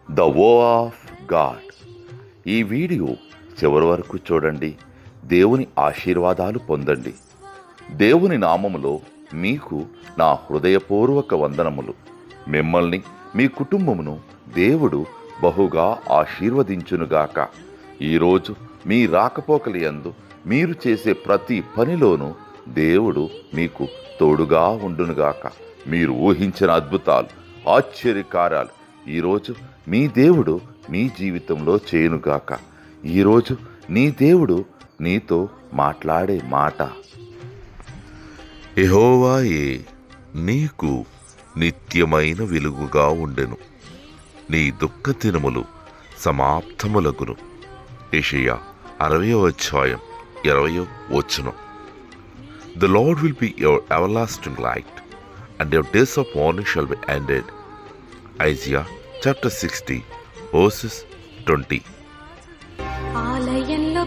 The వో of God. ఈ video చివరి వరకు చూడండి. దేవుని ఆశీర్వాదాలు పొందండి. దేవుని నామములో మీకు నా హృదయపూర్వక వందనములు. మిమ్మల్ని మీ కుటుంబమును దేవుడు బహుగా ఆశీర్వదించునుగాక. ఈరోజు మీ రాకపోకల యందు మీరు చేసే ప్రతి పనిలోనూ దేవుడు మీకు తోడుగా ఉండునుగాక. మీరు ఊహించిన అద్భుతాలు, ఆశ్చర్యకార్యాలు ఈరోజు మీ దేవుడు మీ జీవితంలో చేయునుగాక. ఈరోజు నీ దేవుడు నీతో మాట్లాడే మాట, యెహోవాయే నీకు నిత్యమైన వెలుగుగా ఉండెను, నీ దుఃఖ దినములు సమాప్తములగును. యెషయా 60:20. The Lord will be your everlasting light, and your days of mourning shall be ended. Isaiah chapter 60 verses 20. ఆలయంలో